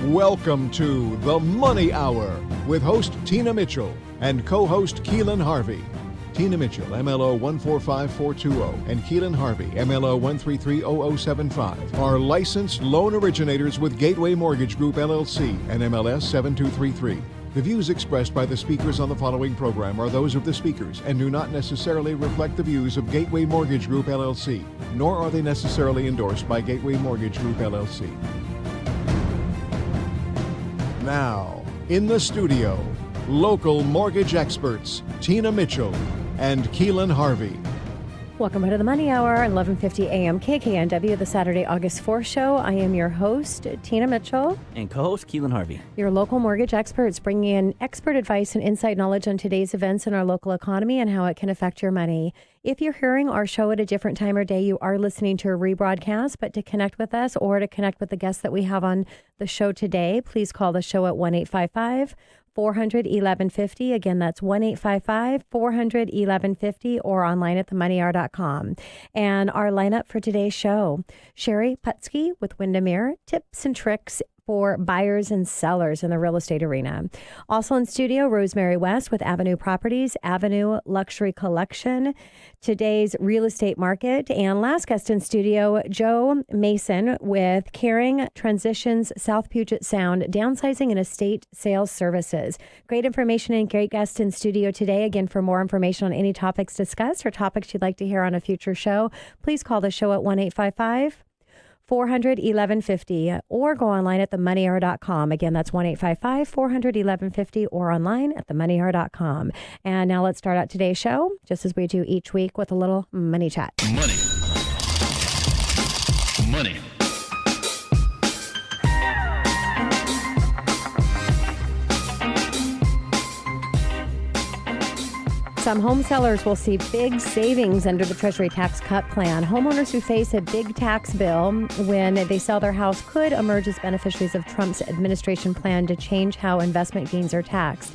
Welcome to The Money Hour with host Tina Mitchell and co-host Keelan Harvey. Tina Mitchell, MLO 145420, and Keelan Harvey, MLO 1330075, are licensed loan originators with Gateway Mortgage Group, LLC, and MLS 7233. The views expressed by the speakers on the following program are those of the speakers and do not necessarily reflect the views of Gateway Mortgage Group, LLC, nor are they necessarily endorsed by Gateway Mortgage Group, LLC. Now, in the studio, local mortgage experts Tina Mitchell and Keelan Harvey. Welcome to the Money Hour, 11:50 a.m. KKNW, the Saturday, August 4th show. I am your host, Tina Mitchell. And co-host Keelan Harvey. Your local mortgage experts bringing in expert advice and inside knowledge on today's events in our local economy and how it can affect your money. If you're hearing our show at a different time or day, you are listening to a rebroadcast, but to connect with us or to connect with the guests that we have on the show today, please call the show at 1-855-400-1150. Again, that's 1-855-400-1150 or online at themoneyhour.com. And our lineup for today's show, Sheri Putzke with Windermere, tips and tricks for buyers and sellers in the real estate arena. Also in studio, Rosemary West with Avenue Properties, Avenue Luxury Collection, today's real estate market. And last guest in studio, Joe Mason with Caring Transitions, South Puget Sound, Downsizing and Estate Sales Services. Great information and great guest in studio today. Again, for more information on any topics discussed or topics you'd like to hear on a future show, please call the show at 1-855-400-1150 or go online at themoneyhour.com. Again, that's 1-855-400-1150 or online at themoneyhour.com. And now let's start out today's show, just as we do each week, with a little money chat. Money. Some home sellers will see big savings under the Treasury tax cut plan. Homeowners who face a big tax bill when they sell their house could emerge as beneficiaries of Trump's administration plan to change how investment gains are taxed.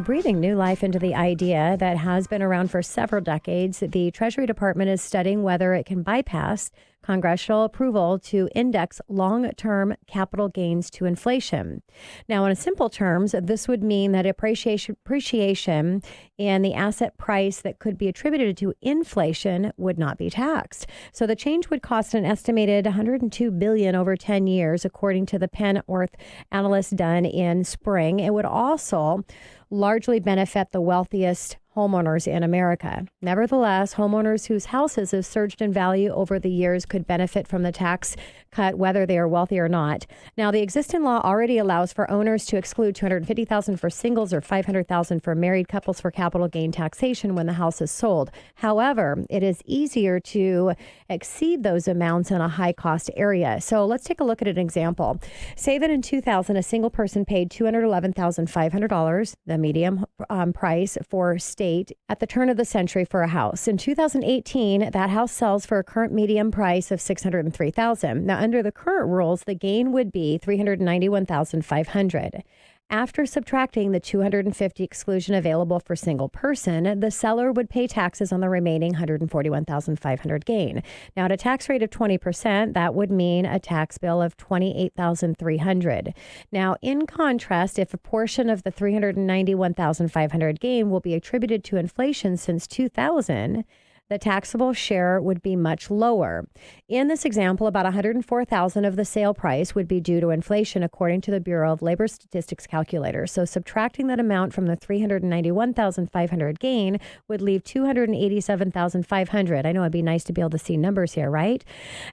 Breathing new life into the idea that has been around for several decades, the Treasury Department is studying whether it can bypass congressional approval to index long-term capital gains to inflation. Now, in simple terms, this would mean that appreciation in the asset price that could be attributed to inflation would not be taxed. So the change would cost an estimated $102 billion over 10 years, according to the Penworth analyst done in spring. It would also largely benefit the wealthiest homeowners in America. Nevertheless, homeowners whose houses have surged in value over the years could benefit from the tax cut, whether they are wealthy or not. Now, the existing law already allows for owners to exclude $250,000 for singles or $500,000 for married couples for capital gain taxation when the house is sold. However, it is easier to exceed those amounts in a high-cost area. So let's take a look at an example. Say that in 2000, a single person paid $211,500, the median price for state at the turn of the century for a house. In 2018, that house sells for a current median price of $603,000. Now, under the current rules, the gain would be $391,500. After subtracting the $250 exclusion available for single person, the seller would pay taxes on the remaining $141,500 gain. Now, at a tax rate of 20%, that would mean a tax bill of $28,300. Now, in contrast, if a portion of the $391,500 gain will be attributed to inflation since 2000, the taxable share would be much lower. In this example, about $104,000 of the sale price would be due to inflation, according to the Bureau of Labor Statistics calculator. So subtracting that amount from the $391,500 gain would leave $287,500. I know it'd be nice to be able to see numbers here, right?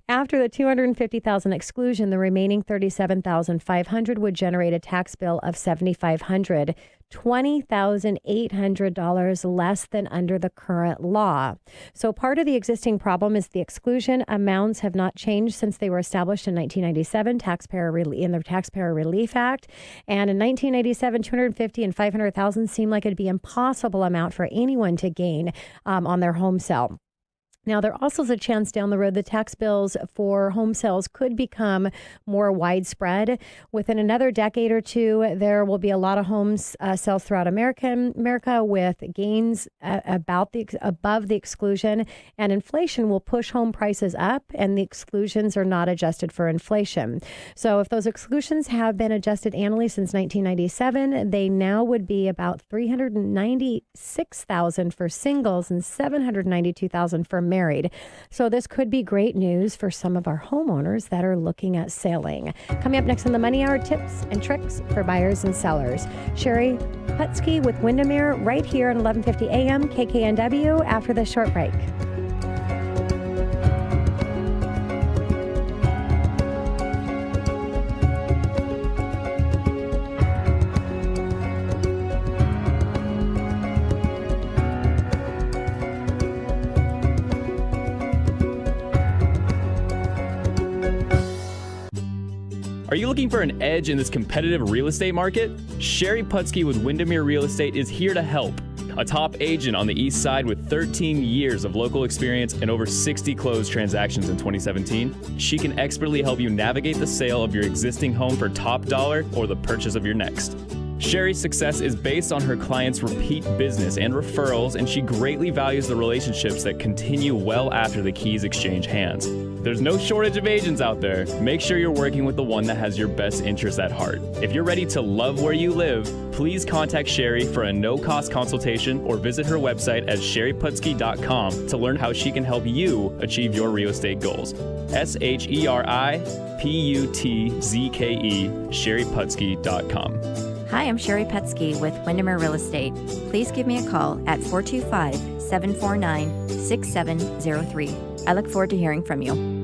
After the $250,000 exclusion, the remaining $37,500 would generate a tax bill of $7,500. $20,800 less than under the current law. So part of the existing problem is the exclusion amounts have not changed since they were established in 1997 in the Taxpayer Relief Act. And in 1997, $250,000 and $500,000 seemed like it'd be impossible amount for anyone to gain on their home sale. Now, there also is a chance down the road the tax bills for home sales could become more widespread. Within another decade or two, there will be a lot of homes sales throughout America with gains above the exclusion, and inflation will push home prices up, and the exclusions are not adjusted for inflation. So if those exclusions have been adjusted annually since 1997, they now would be about $396,000 for singles and $792,000 for married. So this could be great news for some of our homeowners that are looking at selling. Coming up next on the Money Hour, tips and tricks for buyers and sellers. Sheri Putzke with Windermere right here at 11:50 a.m. KKNW after this short break. Are you looking for an edge in this competitive real estate market? Sheri Putzke with Windermere Real Estate is here to help. A top agent on the Eastside with 13 years of local experience and over 60 closed transactions in 2017, she can expertly help you navigate the sale of your existing home for top dollar or the purchase of your next. Sheri's success is based on her clients' repeat business and referrals, and she greatly values the relationships that continue well after the keys exchange hands. There's no shortage of agents out there. Make sure you're working with the one that has your best interests at heart. If you're ready to love where you live, please contact Sheri for a no-cost consultation or visit her website at sheriputzke.com to learn how she can help you achieve your real estate goals. SheriPutzke, sheriputzke.com. Hi, I'm Sheri Putzke with Windermere Real Estate. Please give me a call at 425-749-6703. I look forward to hearing from you.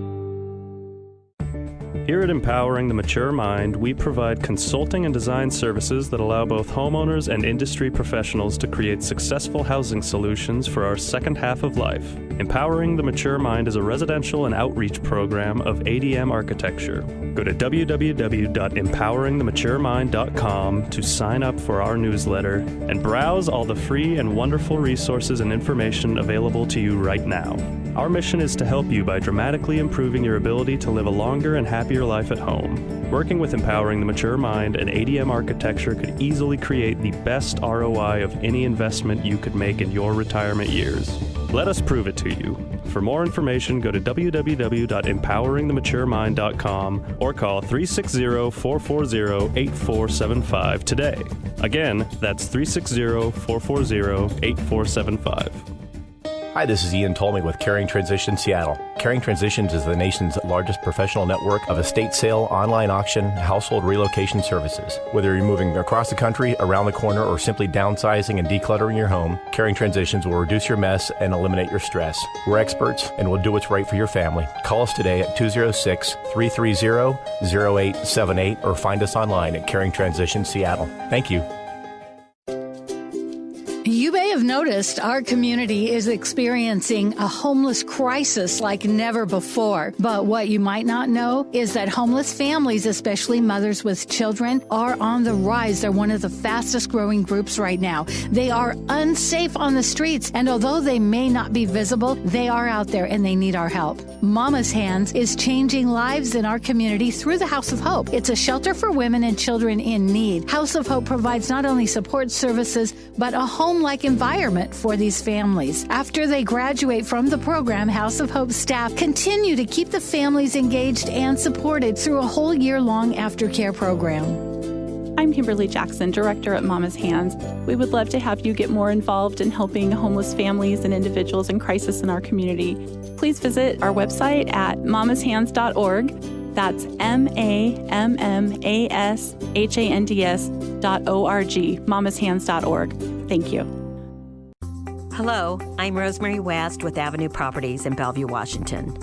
Here at Empowering the Mature Mind, we provide consulting and design services that allow both homeowners and industry professionals to create successful housing solutions for our second half of life. Empowering the Mature Mind is a residential and outreach program of ADM Architecture. Go to www.empoweringthematuremind.com to sign up for our newsletter and browse all the free and wonderful resources and information available to you right now. Our mission is to help you by dramatically improving your ability to live a longer and happier life at home. Working with Empowering the Mature Mind and ADM Architecture could easily create the best ROI of any investment you could make in your retirement years. Let us prove it to you. For more information, go to www.empoweringthematuremind.com or call 360-440-8475 today. Again, that's 360-440-8475. Hi, this is Ian Tolmie with Caring Transitions Seattle. Caring Transitions is the nation's largest professional network of estate sale, online auction, household relocation services. Whether you're moving across the country, around the corner, or simply downsizing and decluttering your home, Caring Transitions will reduce your mess and eliminate your stress. We're experts and we'll do what's right for your family. Call us today at 206-330-0878 or find us online at Caring Transitions Seattle. Thank you. You may have noticed our community is experiencing a homeless crisis like never before. But what you might not know is that homeless families, especially mothers with children, are on the rise. They're one of the fastest growing groups right now. They are unsafe on the streets, and although they may not be visible, they are out there and they need our help. Mama's Hands is changing lives in our community through the House of Hope. It's a shelter for women and children in need. House of Hope provides not only support services, but a home-like environment for these families. After they graduate from the program, House of Hope staff continue to keep the families engaged and supported through a whole year-long aftercare program. I'm Kimberly Jackson, Director at Mama's Hands. We would love to have you get more involved in helping homeless families and individuals in crisis in our community. Please visit our website at mamashands.org. That's MAMMASHANDS.org, mamashands.org. Thank you. Hello, I'm Rosemary West with Avenue Properties in Bellevue, Washington.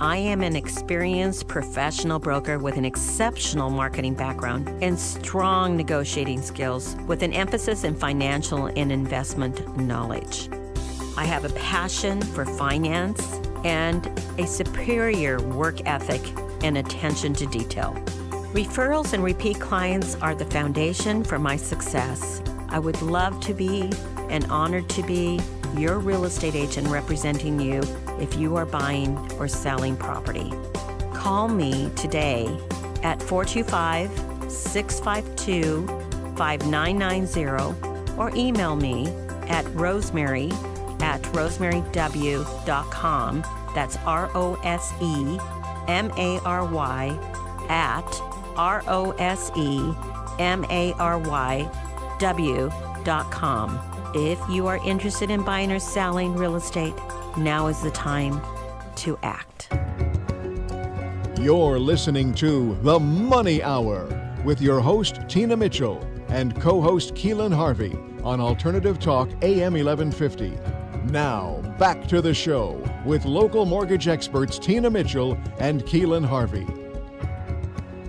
I am an experienced professional broker with an exceptional marketing background and strong negotiating skills with an emphasis in financial and investment knowledge. I have a passion for finance and a superior work ethic and attention to detail. Referrals and repeat clients are the foundation for my success. I would love to be and honored to be your real estate agent representing you if you are buying or selling property. Call me today at 425-652-5990 or email me at rosemary@rosemaryw.com. That's ROSEMARY @ROSEMARYW.com. If you are interested in buying or selling real estate, now is the time to act. You're listening to The Money Hour with your host, Tina Mitchell, and co-host Keelan Harvey on Alternative Talk AM 1150. Now, back to the show with local mortgage experts Tina Mitchell and Keelan Harvey.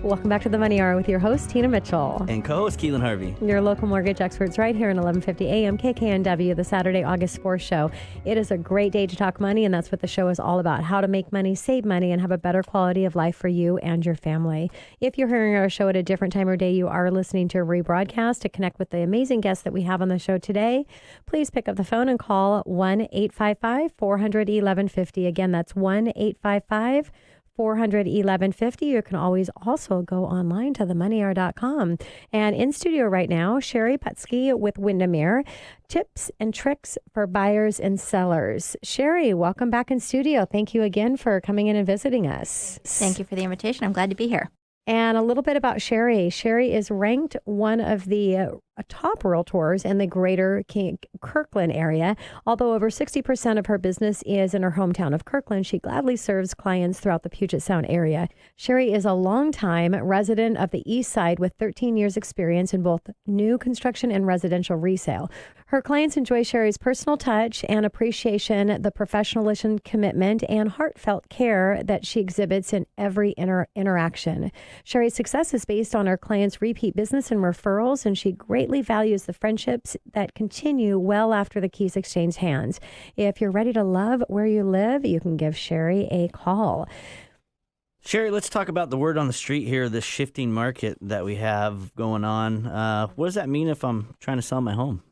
Welcome back to the Money Hour with your host, Tina Mitchell. And co-host Keelan Harvey. Your local mortgage experts right here in 1150 AM KKNW, the Saturday, August 4th show. It is a great day to talk money, and that's what the show is all about. How to make money, save money, and have a better quality of life for you and your family. If you're hearing our show at a different time or day, you are listening to a rebroadcast. To connect with the amazing guests that we have on the show today, please pick up the phone and call 1-855-400-1150. Again, that's 1-855-400-1150. You can always also go online to themoneyhour.com. And in studio right now, Sheri Putzke with Windermere, tips and tricks for buyers and sellers. Sheri, welcome back in studio. Thank you again for coming in and visiting us. Thank you for the invitation. I'm glad to be here. And a little bit about Sheri. Sheri is ranked one of the top realtors in the greater Kirkland area. Although over 60% of her business is in her hometown of Kirkland, she gladly serves clients throughout the Puget Sound area. Sheri is a longtime resident of the Eastside with 13 years experience in both new construction and residential resale. Her clients enjoy Sheri's personal touch and appreciation, the professionalism, commitment, and heartfelt care that she exhibits in every interaction. Sheri's success is based on her clients' repeat business and referrals, and she greatly values the friendships that continue well after the keys exchange hands. If you're ready to love where you live, you can give Sheri a call. Sheri, let's talk about the word on the street here, this shifting market that we have going on. What does that mean if I'm trying to sell my home?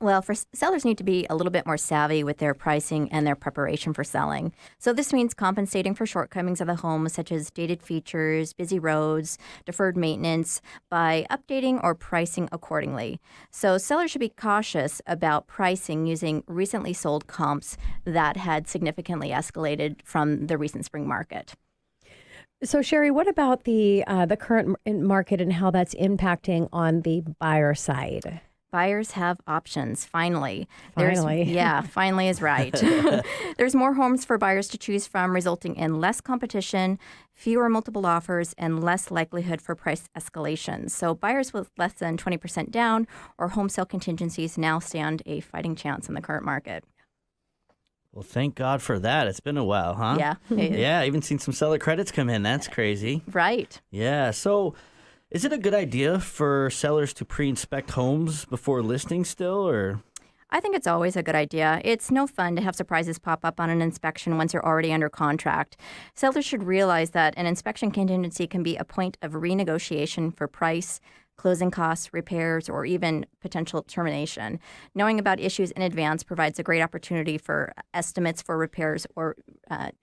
Well, sellers need to be a little bit more savvy with their pricing and their preparation for selling. So this means compensating for shortcomings of the home, such as dated features, busy roads, deferred maintenance, by updating or pricing accordingly. So sellers should be cautious about pricing using recently sold comps that had significantly escalated from the recent spring market. So, Sheri, what about the current market and how that's impacting on the buyer side? Buyers have options, finally. Finally is right. There's more homes for buyers to choose from, resulting in less competition, fewer multiple offers, and less likelihood for price escalations. So buyers with less than 20% down or home sale contingencies now stand a fighting chance in the current market. Well, thank God for that. It's been a while, huh? Yeah. Yeah, even seen some seller credits come in. That's crazy. Right. Yeah, so is it a good idea for sellers to pre-inspect homes before listing still, or? I think it's always a good idea. It's no fun to have surprises pop up on an inspection once you're already under contract. Sellers should realize that an inspection contingency can be a point of renegotiation for price, closing costs, repairs, or even potential termination. Knowing about issues in advance provides a great opportunity for estimates for repairs or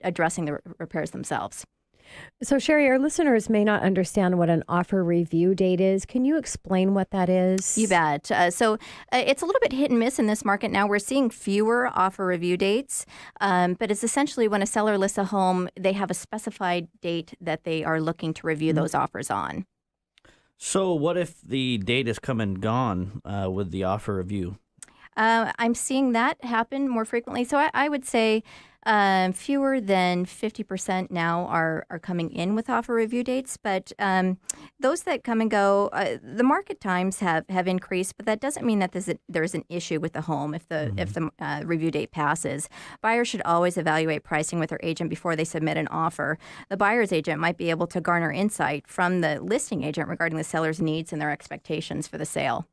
addressing the repairs themselves. So, Sheri, our listeners may not understand what an offer review date is. Can you explain what that is? You bet. So it's a little bit hit and miss in this market now. We're seeing fewer offer review dates, but it's essentially when a seller lists a home, they have a specified date that they are looking to review those offers on. So what if the date is come and gone with the offer review? I'm seeing that happen more frequently. So I would say fewer than 50% now are coming in with offer review dates. But those that come and go, the market times have increased, but that doesn't mean that there's an issue with the home if the review date passes. Buyers should always evaluate pricing with their agent before they submit an offer. The buyer's agent might be able to garner insight from the listing agent regarding the seller's needs and their expectations for the sale.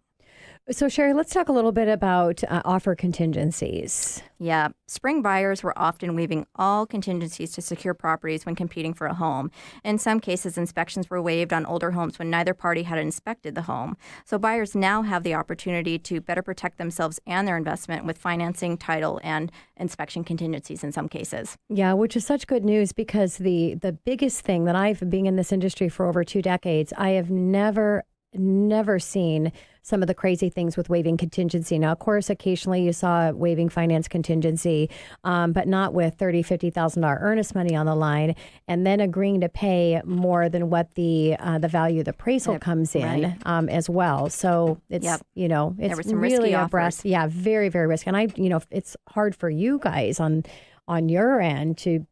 So, Sheri, let's talk a little bit about offer contingencies. Yeah, spring buyers were often waiving all contingencies to secure properties when competing for a home. In some cases, inspections were waived on older homes when neither party had inspected the home. So buyers now have the opportunity to better protect themselves and their investment with financing, title, and inspection contingencies in some cases. Yeah, which is such good news because the biggest thing that I've been in this industry for over 2 decades, I have never seen some of the crazy things with waiving contingency. Now, of course, occasionally you saw waiving finance contingency, but not with $50,000 earnest money on the line, and then agreeing to pay more than what the value of the appraisal comes in as well. So it's it's there were some really risky a offers. Yeah, very, very risky. And it's hard for you guys on your end to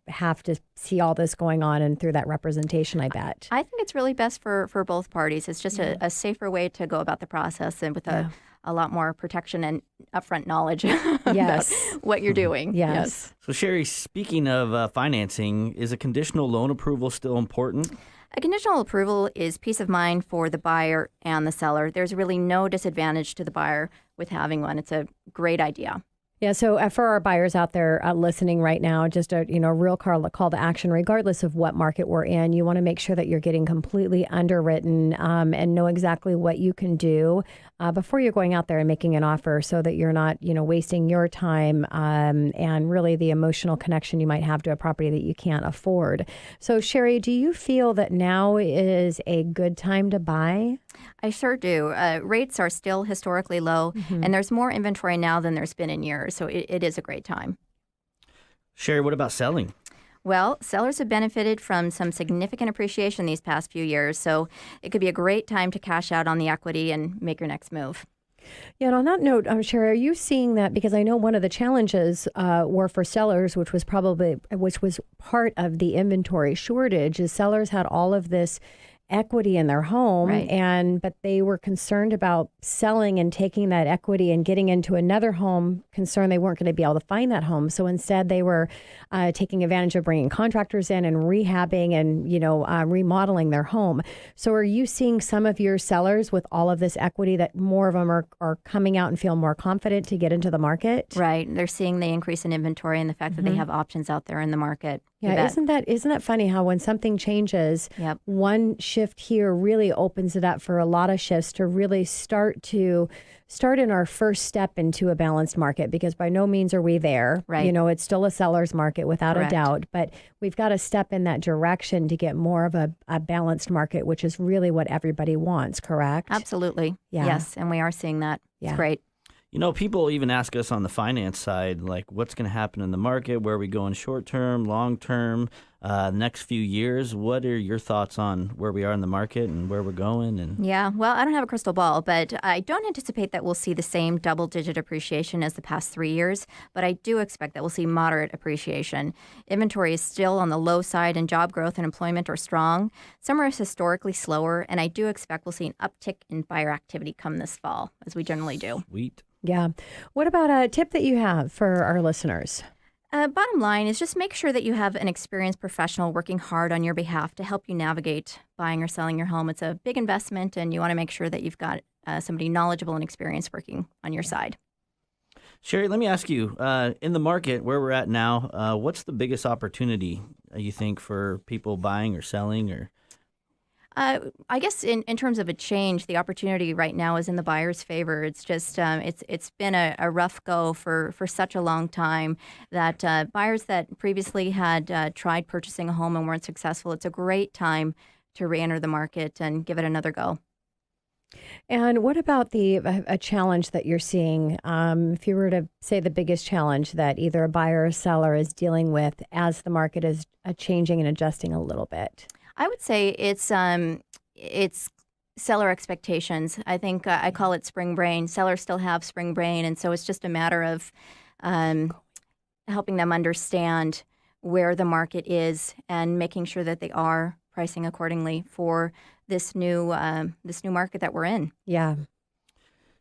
have to see all this going on and through that representation, I bet. I think it's really best for both parties. It's just a safer way to go about the process and with a lot more protection and upfront knowledge about what you're doing. Yes. So, Sheri, speaking of financing, is a conditional loan approval still important? A conditional approval is peace of mind for the buyer and the seller. There's really no disadvantage to the buyer with having one. It's a great idea. Yeah, so for our buyers out there listening right now, just a real call to action, regardless of what market we're in, you want to make sure that you're getting completely underwritten and know exactly what you can do before you're going out there and making an offer, so that you're not wasting your time and really the emotional connection you might have to a property that you can't afford. So, Sheri, do you feel that now is a good time to buy? I sure do. Rates are still historically low, and there's more inventory now than there's been in years, so it is a great time. Sheri, what about selling? Well, sellers have benefited from some significant appreciation these past few years, so it could be a great time to cash out on the equity and make your next move. Yeah, and on that note, Sheri, are you seeing that? Because I know one of the challenges were for sellers, which was part of the inventory shortage, is sellers had all of this equity in their home, but they were concerned about selling and taking that equity and getting into another home, concerned they weren't going to be able to find that home. So instead they were taking advantage of bringing contractors in and rehabbing and remodeling their home. So are you seeing some of your sellers with all of this equity that more of them are coming out and feel more confident to get into the market? Right. They're seeing the increase in inventory and the fact that they have options out there in the market. Yeah, isn't that funny how when something changes, one shift here really opens it up for a lot of shifts to really start in our first step into a balanced market, because by no means are we there. Right. It's still a seller's market without a doubt, but we've got to step in that direction to get more of a balanced market, which is really what everybody wants, correct? Absolutely. Yeah. Yes, and we are seeing that. It's great. People even ask us on the finance side, like, what's going to happen in the market? Where are we going short term, long term, next few years? What are your thoughts on where we are in the market and where we're going? And Yeah, well, I don't have a crystal ball, but I don't anticipate that we'll see the same double-digit appreciation as the past 3 years, but I do expect that we'll see moderate appreciation. Inventory is still on the low side, and job growth and employment are strong. Summer is historically slower, and I do expect we'll see an uptick in buyer activity come this fall, as we generally do. Sweet. Yeah. What about a tip that you have for our listeners? Bottom line is just make sure that you have an experienced professional working hard on your behalf to help you navigate buying or selling your home. It's a big investment, and you want to make sure that you've got somebody knowledgeable and experienced working on your side. Sheri, let me ask you, in the market where we're at now, what's the biggest opportunity you think for people buying or selling? Or I guess in terms of a change, the opportunity right now is in the buyer's favor. It's just it's been a rough go for such a long time that buyers that previously had tried purchasing a home and weren't successful, it's a great time to re-enter the market and give it another go. And what about a challenge that you're seeing? If you were to say the biggest challenge that either a buyer or a seller is dealing with as the market is changing and adjusting a little bit? I would say it's seller expectations. I think I call it spring brain. Sellers still have spring brain, and so it's just a matter of helping them understand where the market is and making sure that they are pricing accordingly for this new market that we're in. Yeah.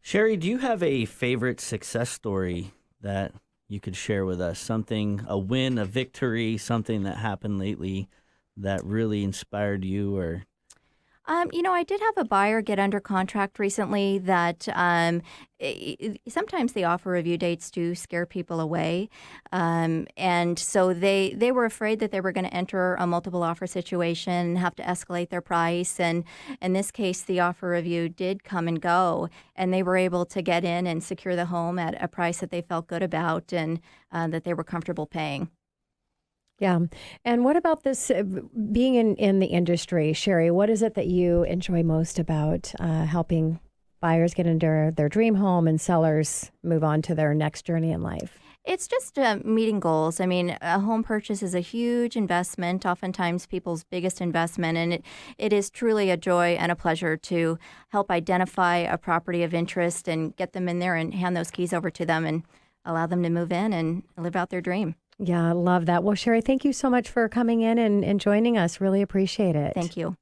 Sheri, do you have a favorite success story that you could share with us? Something, a win, a victory, something that happened lately that really inspired you? Or I did have a buyer get under contract recently that sometimes the offer review dates do scare people away. And so they were afraid that they were going to enter a multiple offer situation and have to escalate their price. And in this case, the offer review did come and go, and they were able to get in and secure the home at a price that they felt good about and that they were comfortable paying. Yeah. And what about this being in the industry, Sheri? What is it that you enjoy most about helping buyers get into their dream home and sellers move on to their next journey in life? It's just meeting goals. I mean, a home purchase is a huge investment, oftentimes people's biggest investment, and it is truly a joy and a pleasure to help identify a property of interest and get them in there and hand those keys over to them and allow them to move in and live out their dream. Yeah, I love that. Well, Sheri, thank you so much for coming in and joining us. Really appreciate it. Thank you.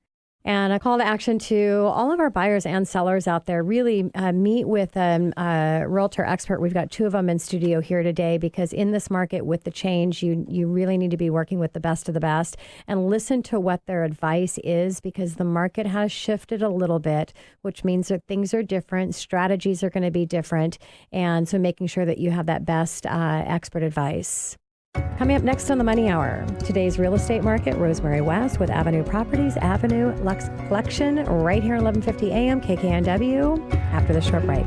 And a call to action to all of our buyers and sellers out there, really meet with a realtor expert. We've got two of them in studio here today because in this market with the change, you really need to be working with the best of the best and listen to what their advice is because the market has shifted a little bit, which means that things are different, strategies are going to be different. And so making sure that you have that best expert advice. Coming up next on the Money Hour, today's real estate market, Rosemary West with Avenue Properties, Avenue Lux Collection, right here at 1150 AM KKNW, after the short break.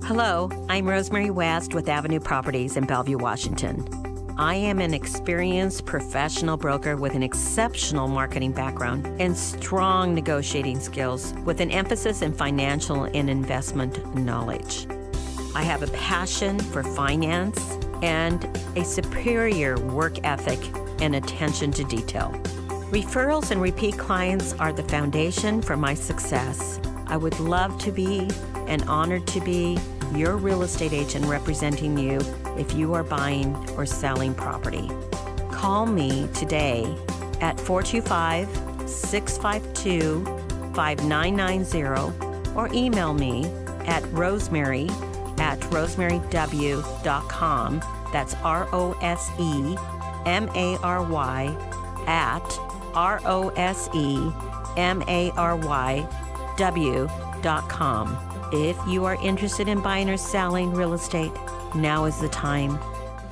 Hello, I'm Rosemary West with Avenue Properties in Bellevue, Washington. I am an experienced professional broker with an exceptional marketing background and strong negotiating skills with an emphasis in financial and investment knowledge. I have a passion for finance and a superior work ethic and attention to detail. Referrals and repeat clients are the foundation for my success. I would love to be and honored to be your real estate agent representing you if you are buying or selling property. Call me today at 425-652-5990 or email me at rosemary@rosemaryw.com. That's ROSEMARY @ROSEMARYW.com. If you are interested in buying or selling real estate, now is the time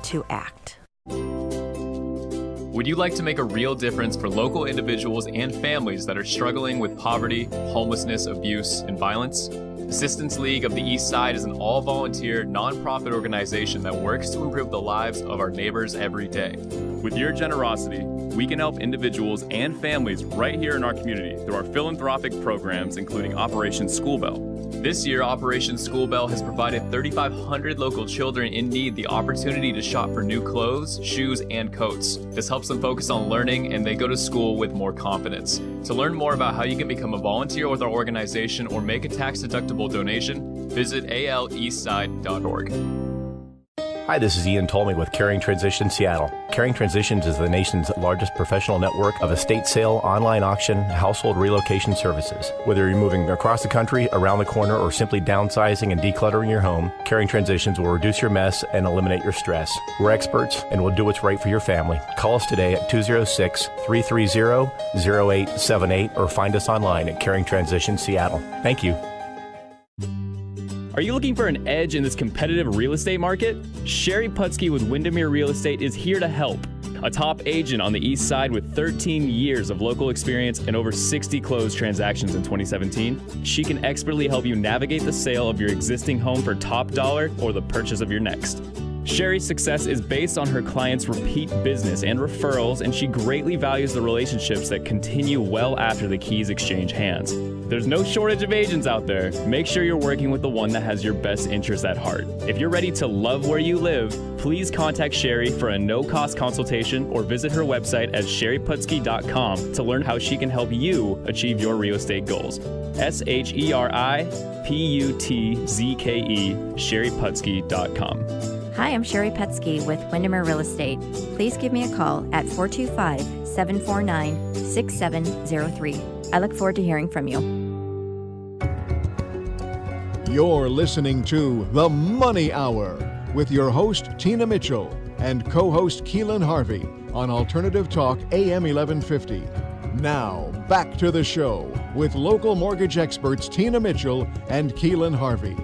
to act. Would you like to make a real difference for local individuals and families that are struggling with poverty, homelessness, abuse, and violence? Assistance League of the Eastside is an all-volunteer, nonprofit organization that works to improve the lives of our neighbors every day. With your generosity, we can help individuals and families right here in our community through our philanthropic programs, including Operation School Bell. This year, Operation School Bell has provided 3,500 local children in need the opportunity to shop for new clothes, shoes, and coats. This helps them focus on learning and they go to school with more confidence. To learn more about how you can become a volunteer with our organization or make a tax-deductible donation, visit aleastside.org. Hi, this is Ian Tolmie with Caring Transitions Seattle. Caring Transitions is the nation's largest professional network of estate sale, online auction, household relocation services. Whether you're moving across the country, around the corner, or simply downsizing and decluttering your home, Caring Transitions will reduce your mess and eliminate your stress. We're experts and we'll do what's right for your family. Call us today at 206-330-0878 or find us online at Caring Transitions Seattle. Thank you. Are you looking for an edge in this competitive real estate market? Sheri Putzke with Windermere Real Estate is here to help. A top agent on the Eastside with 13 years of local experience and over 60 closed transactions in 2017, she can expertly help you navigate the sale of your existing home for top dollar or the purchase of your next. Sheri's success is based on her clients' repeat business and referrals, and she greatly values the relationships that continue well after the keys exchange hands. There's no shortage of agents out there. Make sure you're working with the one that has your best interests at heart. If you're ready to love where you live, please contact Sheri for a no-cost consultation or visit her website at sheriputzke.com to learn how she can help you achieve your real estate goals. SHERIPUTZKE, sheriputzke.com. Hi, I'm Sheri Putzke with Windermere Real Estate. Please give me a call at 425-749-6703. I look forward to hearing from you. You're listening to The Money Hour with your host, Tina Mitchell, and co-host Keelan Harvey on Alternative Talk AM 1150. Now, back to the show with local mortgage experts Tina Mitchell and Keelan Harvey.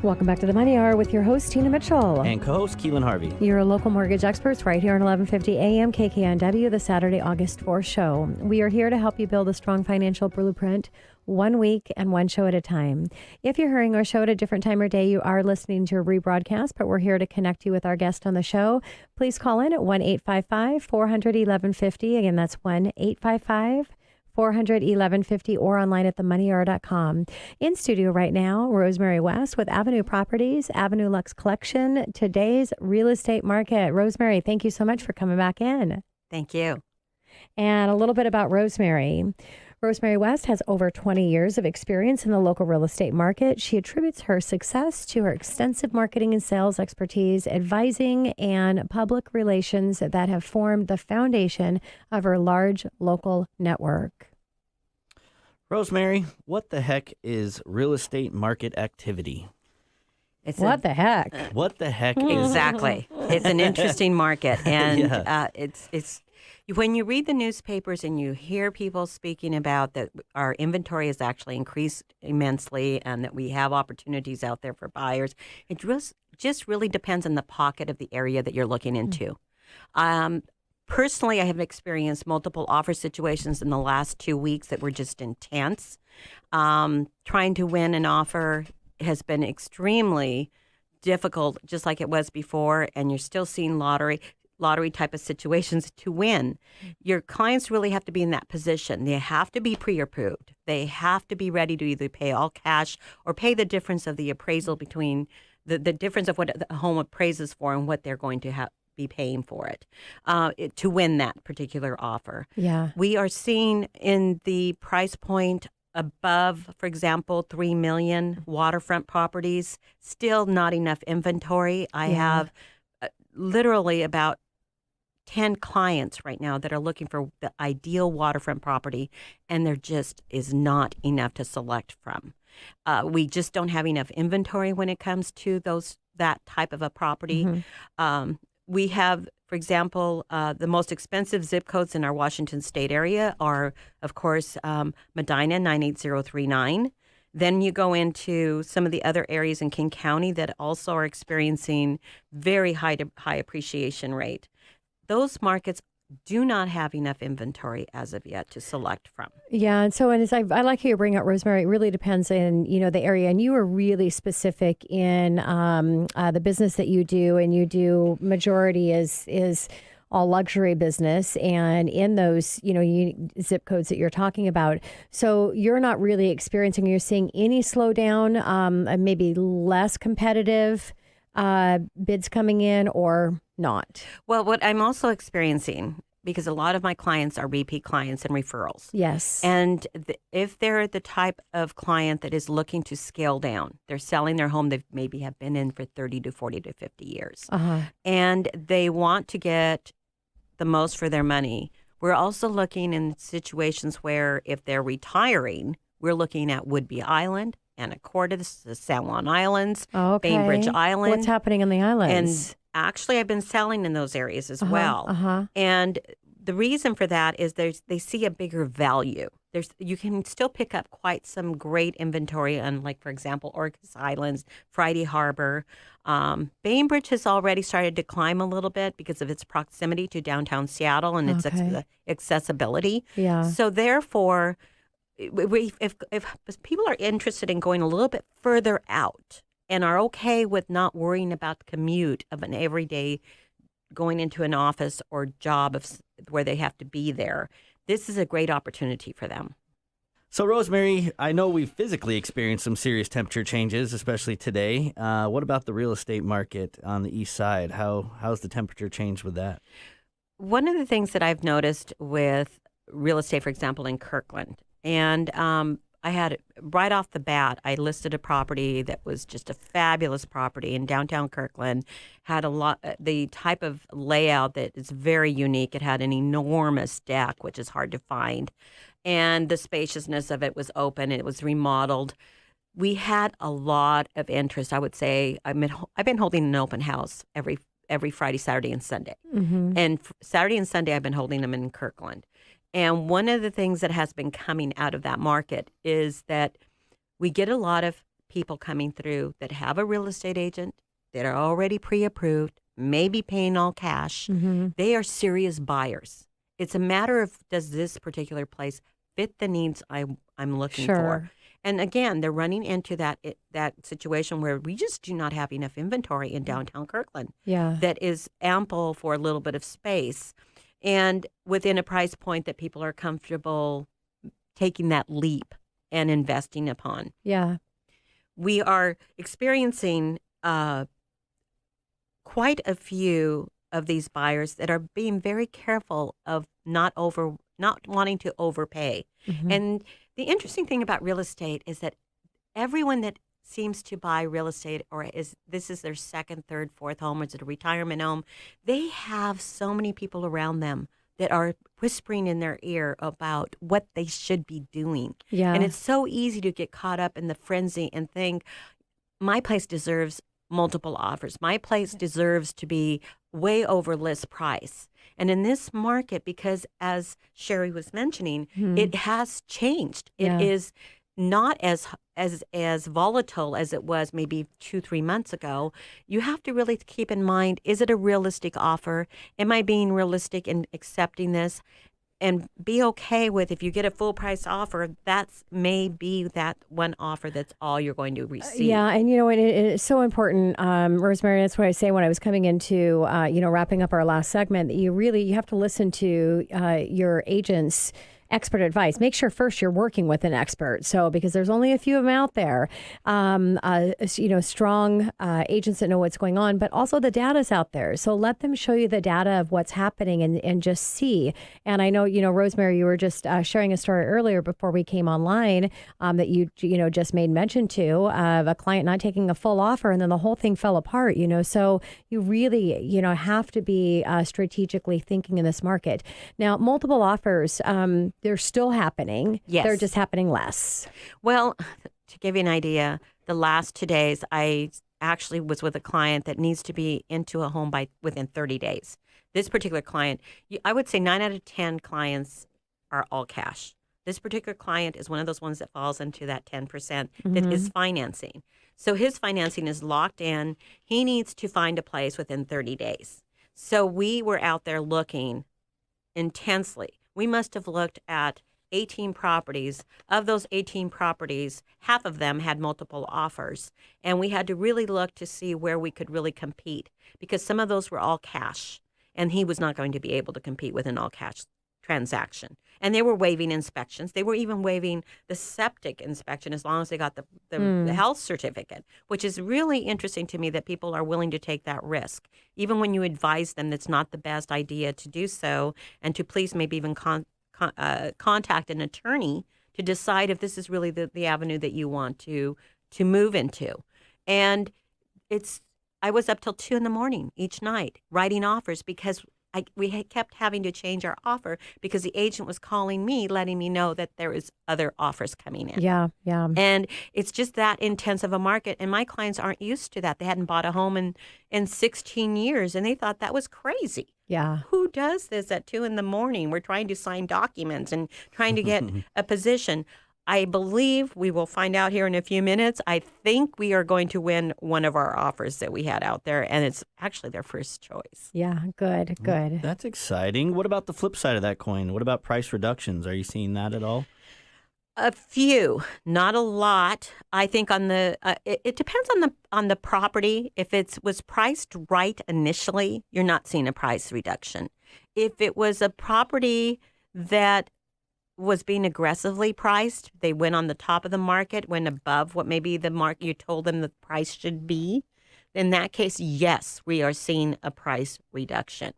Welcome back to the Money Hour with your host, Tina Mitchell. And co-host Keelan Harvey. Your local mortgage experts right here on 1150 AM KKNW, the Saturday, August 4th show. We are here to help you build a strong financial blueprint 1 week and one show at a time. If you're hearing our show at a different time or day, you are listening to a rebroadcast, but we're here to connect you with our guest on the show. Please call in at 1-855-400-1150. Again, that's 1-855-400-1150 or online at themoneyhour.com. In studio right now, Rosemary West with Avenue Properties, Avenue Lux Collection, today's real estate market. Rosemary, thank you so much for coming back in. Thank you. And a little bit about Rosemary. Rosemary West has over 20 years of experience in the local real estate market. She attributes her success to her extensive marketing and sales expertise, advising, and public relations that have formed the foundation of her large local network. Rosemary, what the heck is real estate market activity? What the heck? What the heck is Exactly. It's an interesting market, and Yeah. it's when you read the newspapers and you hear people speaking about that our inventory has actually increased immensely and that we have opportunities out there for buyers. It just really depends on the pocket of the area that you're looking into. Personally, I have experienced multiple offer situations in the last 2 weeks that were just intense. Trying to win an offer has been extremely difficult, just like it was before, and you're still seeing lottery type of situations to win. Your clients really have to be in that position. They have to be pre-approved. They have to be ready to either pay all cash or pay the difference of the appraisal between the difference of what the home appraises for and what they're going to be paying for it to win that particular offer. Yeah. We are seeing in the price point above, for example, $3 million waterfront properties, still not enough inventory. I have literally about 10 clients right now that are looking for the ideal waterfront property, and there just is not enough to select from. We just don't have enough inventory when it comes to that type of a property. Mm-hmm. We have, for example, the most expensive zip codes in our Washington state area are, of course, Medina 98039. Then you go into some of the other areas in King County that also are experiencing very high appreciation rate. Those markets do not have enough inventory as of yet to select from. Yeah, and I like how you bring up, Rosemary. It really depends in the area, and you are really specific in the business that you do, and you do majority is all luxury business, and in those zip codes that you're talking about. So you're not really experiencing, you're seeing any slowdown, maybe less competitive bids coming in or not? Well, what I'm also experiencing, because a lot of my clients are repeat clients and referrals. Yes. And if they're the type of client that is looking to scale down, they're selling their home they maybe have been in for 30 to 40 to 50 years. And they want to get the most for their money. We're also looking in situations where if they're retiring, we're looking at Whidbey Island, Anacortes, the San Juan Islands, Bainbridge Island. What's happening in the islands? And actually, I've been selling in those areas as well. And the reason for that is they see a bigger value. You can still pick up quite some great inventory on, like, for example, Orcas Islands, Friday Harbor. Bainbridge has already started to climb a little bit because of its proximity to downtown Seattle and its accessibility. Yeah. So therefore, if people are interested in going a little bit further out and are okay with not worrying about the commute of an everyday going into an office or job where they have to be there, this is a great opportunity for them. So, Rosemary, I know we've physically experienced some serious temperature changes, especially today. What about the real estate market on the east side? How's the temperature changed with that? One of the things that I've noticed with real estate, for example, in Kirkland, and I had right off the bat, I listed a property that was just a fabulous property in downtown Kirkland. Had the type of layout that is very unique. It had an enormous deck, which is hard to find, and the spaciousness of it was open. It was remodeled. We had a lot of interest. I would say I've been holding an open house every Friday, Saturday, and Sunday. Mm-hmm. And Saturday and Sunday, I've been holding them in Kirkland. And one of the things that has been coming out of that market is that we get a lot of people coming through that have a real estate agent that are already pre-approved, maybe paying all cash. Mm-hmm. They are serious buyers. It's a matter of, does this particular place fit the needs I'm looking Sure. for? And again, they're running into that situation where we just do not have enough inventory in downtown Kirkland Yeah. that is ample for a little bit of space and within a price point that people are comfortable taking that leap and investing upon. Yeah. We are experiencing quite a few of these buyers that are being very careful of not wanting to overpay. Mm-hmm. And the interesting thing about real estate is that everyone that seems to buy real estate this is their second, third, fourth home, or it's a retirement home, they have so many people around them that are whispering in their ear about what they should be doing. Yeah. And it's so easy to get caught up in the frenzy and think, my place deserves multiple offers. My place deserves to be way over list price. And in this market, because as Sheri was mentioning, it has changed. Yeah. It is not as volatile as it was maybe 2-3 months ago. You have to really keep in mind, is it a realistic offer? Am I being realistic in accepting this? And be okay with, if you get a full price offer, that's may be that one offer that's all you're going to receive. Yeah, and it's so important, Rosemary. That's what I say when I was coming into, wrapping up our last segment. That you have to listen to your agent's expert advice. Make sure first you're working with an expert. So because there's only a few of them out there, strong agents that know what's going on, but also the data's out there. So let them show you the data of what's happening and just see. And I know, Rosemary, you were just sharing a story earlier before we came online that you just made mention to of a client not taking a full offer and then the whole thing fell apart, So you really, have to be strategically thinking in this market. Now, multiple offers, they're still happening. Yes. They're just happening less. Well, to give you an idea, the last 2 days, I actually was with a client that needs to be into a home within 30 days. This particular client, I would say 9 out of 10 clients are all cash. This particular client is one of those ones that falls into that 10% that is financing. So his financing is locked in. He needs to find a place within 30 days. So we were out there looking intensely. We must have looked at 18 properties. Of those 18 properties, half of them had multiple offers. And we had to really look to see where we could really compete because some of those were all cash. And he was not going to be able to compete with an all cash transaction. And they were waiving inspections. They were even waiving the septic inspection as long as they got the health certificate, which is really interesting to me that people are willing to take that risk. Even when you advise them that's not the best idea to do so, and to please maybe even contact an attorney to decide if this is really the avenue that you want to move into. And I was up till 2 a.m. each night writing offers because we kept having to change our offer because the agent was calling me, letting me know that there is other offers coming in. Yeah, yeah. And it's just that intense of a market. And my clients aren't used to that. They hadn't bought a home in 16 years, and they thought that was crazy. Yeah. Who does this at 2 a.m? We're trying to sign documents and trying to get a position. I believe we will find out here in a few minutes. I think we are going to win one of our offers that we had out there, and it's actually their first choice. Yeah, good. That's exciting. What about the flip side of that coin? What about price reductions? Are you seeing that at all? A few, not a lot. I think on the it depends on the property. If it was priced right initially, you're not seeing a price reduction. If it was a property that was being aggressively priced, they went on the top of the market, went above what maybe the market you told them the price should be. In that case, yes, we are seeing a price reduction.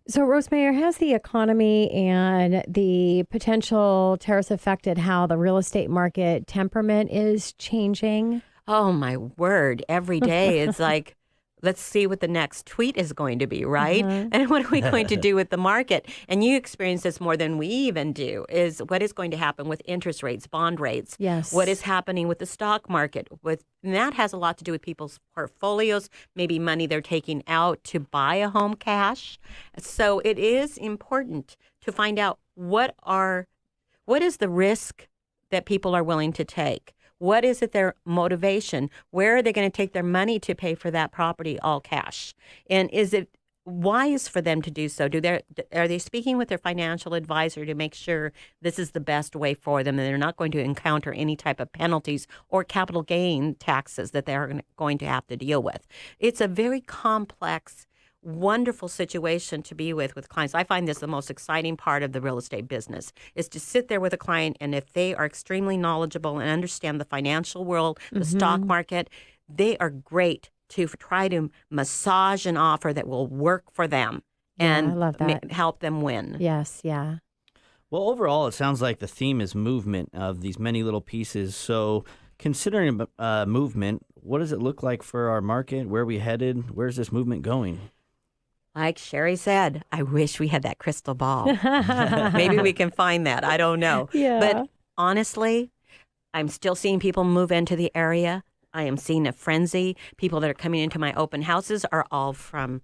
So, Rosemary, has the economy and the potential tariffs affected how the real estate market temperament is changing? Oh, my word. Every day it's like, let's see what the next tweet is going to be, right? And what are we going to do with the market? And you experience this more than we even do, is what is going to happen with interest rates, bond rates. Yes. What is happening with the stock market? And that has a lot to do with people's portfolios, maybe money they're taking out to buy a home cash. So it is important to find out what is the risk that people are willing to take. What is it their motivation? Where are they going to take their money to pay for that property all cash? And is it wise for them to do so? Are they speaking with their financial advisor to make sure this is the best way for them and they're not going to encounter any type of penalties or capital gain taxes that they're going to have to deal with? It's a very complex, wonderful situation to be with clients. I find this the most exciting part of the real estate business, is to sit there with a client, and if they are extremely knowledgeable and understand the financial world, the stock market, they are great to try to massage an offer that will work for them and I love that. help them win. Yes, yeah. Well, overall, it sounds like the theme is movement of these many little pieces. So considering movement, what does it look like for our market? Where are we headed? Where's this movement going? Like Sheri said, I wish we had that crystal ball. Maybe we can find that. I don't know. Yeah. But honestly, I'm still seeing people move into the area. I am seeing a frenzy. People that are coming into my open houses are all from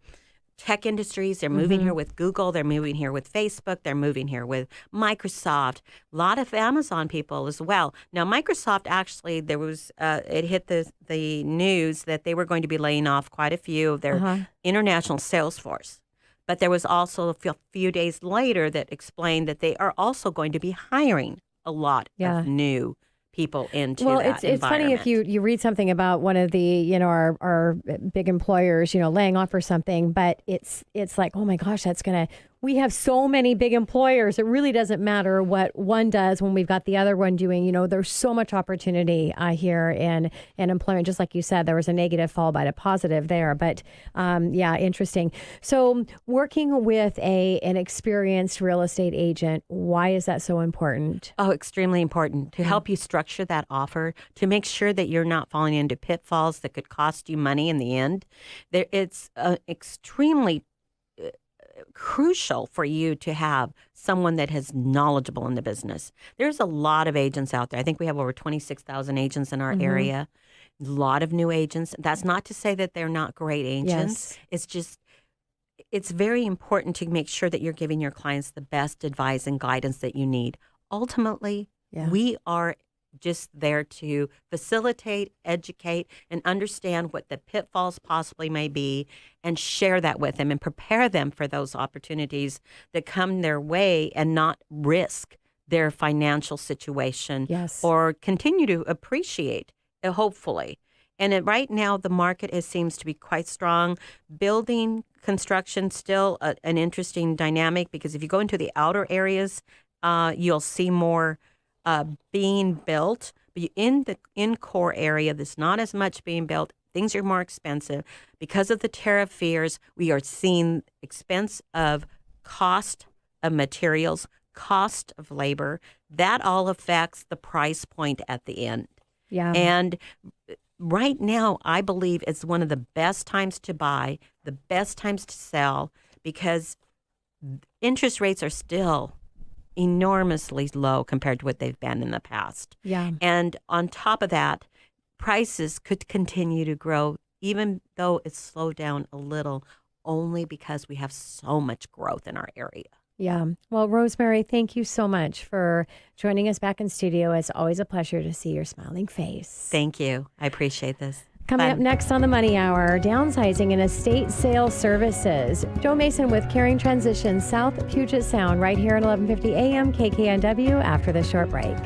tech industries. They're moving here with Google. They're moving here with Facebook. They're moving here with Microsoft. A lot of Amazon people as well. Now, Microsoft actually, there was it hit the news that they were going to be laying off quite a few of their international sales force. But there was also a few days later that explained that they are also going to be hiring a lot of new people into that it's funny if you read something about one of the our big employers laying off or something, but it's like, oh my gosh, we have so many big employers. It really doesn't matter what one does when we've got the other one doing. There's so much opportunity here in employment. Just like you said, there was a negative followed by a positive there. But interesting. So working with an experienced real estate agent, why is that so important? Oh, extremely important to help you structure that offer, to make sure that you're not falling into pitfalls that could cost you money in the end. It's extremely crucial for you to have someone that is knowledgeable in the business. There's a lot of agents out there. I think we have over 26,000 agents in our area. A lot of new agents. That's not to say that they're not great agents. Yes. It's very important to make sure that you're giving your clients the best advice and guidance that you need. Ultimately, we are just there to facilitate, educate, and understand what the pitfalls possibly may be, and share that with them and prepare them for those opportunities that come their way, and not risk their financial situation or continue to appreciate it, hopefully. And right now, the market seems to be quite strong. Building construction, still an interesting dynamic, because if you go into the outer areas, you'll see more being built. But in the core area, there's not as much being built. Things are more expensive. Because of the tariff fears, we are seeing expense of cost of materials, cost of labor. That all affects the price point at the end. Yeah. And right now, I believe it's one of the best times to buy, the best times to sell, because interest rates are still enormously low compared to what they've been in the past. Yeah. And on top of that, prices could continue to grow, even though it's slowed down a little, only because we have so much growth in our area. Yeah. Well, Rosemary, thank you so much for joining us back in studio. It's always a pleasure to see your smiling face. Thank you. I appreciate this. Coming up next on the Money Hour, downsizing and estate sale services. Joe Mason with Caring Transitions, South Puget Sound, right here at 1150 AM KKNW after this short break.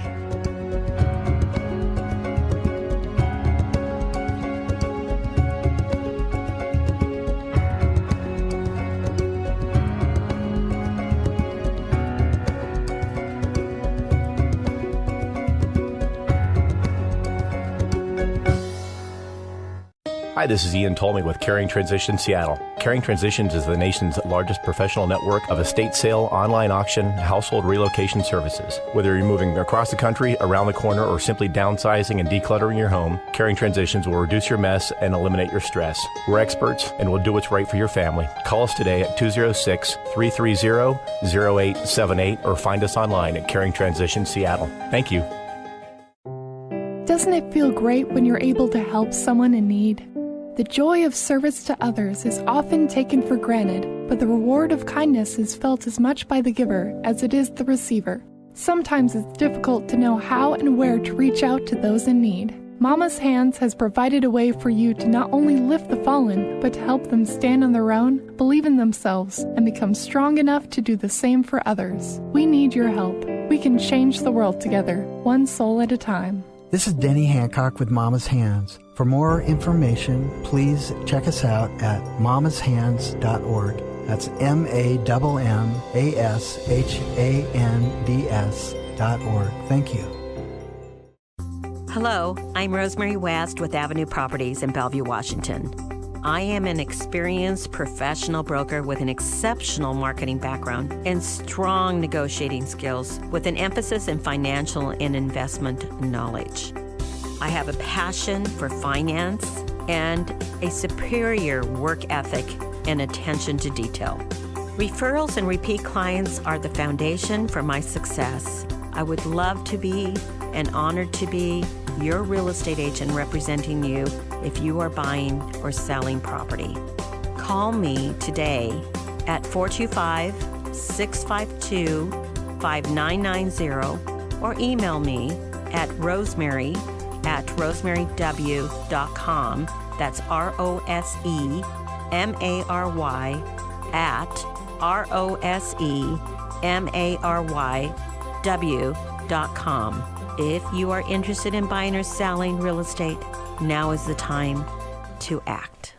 Hi, Hi, this is Ian Tolmie with Caring Transition Seattle. Caring Transitions is the nation's largest professional network of estate sale, online auction, household relocation services. Whether you're moving across the country, around the corner, or simply downsizing and decluttering your home, Caring Transitions will reduce your mess and eliminate your stress. We're experts and will do what's right for your family. Call us today at 206-330-0878 or find us online at Caring Transition Seattle. Thank you. Doesn't it feel great when you're able to help someone in need? The joy of service to others is often taken for granted, but the reward of kindness is felt as much by the giver as it is the receiver. Sometimes it's difficult to know how and where to reach out to those in need. Mama's Hands has provided a way for you to not only lift the fallen, but to help them stand on their own, believe in themselves, and become strong enough to do the same for others. We need your help. We can change the world together, one soul at a time. This is Denny Hancock with Mama's Hands. For more information, please check us out at mamashands.org. That's MAMMASHANDS.org. Thank you. Hello, I'm Rosemary West with Avenue Properties in Bellevue, Washington. I am an experienced professional broker with an exceptional marketing background and strong negotiating skills with an emphasis in financial and investment knowledge. I have a passion for finance and a superior work ethic and attention to detail. Referrals and repeat clients are the foundation for my success. I would love to be and honored to be your real estate agent representing you if you are buying or selling property. Call me today at 425-652-5990 or email me at rosemary@rosemaryw.com. That's ROSEMARY @ROSEMARYW.com. If you are interested in buying or selling real estate, now is the time to act.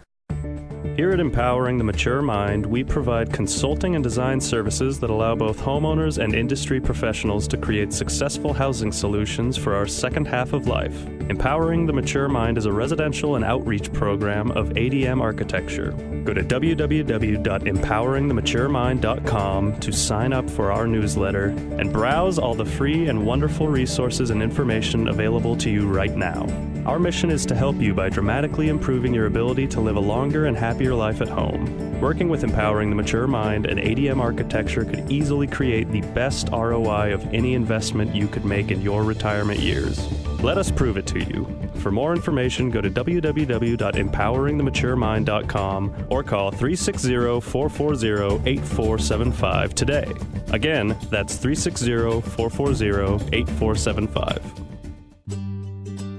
Here at Empowering the Mature Mind, we provide consulting and design services that allow both homeowners and industry professionals to create successful housing solutions for our second half of life. Empowering the Mature Mind is a residential and outreach program of ADM Architecture. Go to www.empoweringthematuremind.com to sign up for our newsletter and browse all the free and wonderful resources and information available to you right now. Our mission is to help you by dramatically improving your ability to live a longer and happier life at home. Working with Empowering the Mature Mind and ADM Architecture could easily create the best ROI of any investment you could make in your retirement years. Let us prove it to you. For more information, go to www.empoweringthematuremind.com or call 360-440-8475 today. Again, that's 360-440-8475.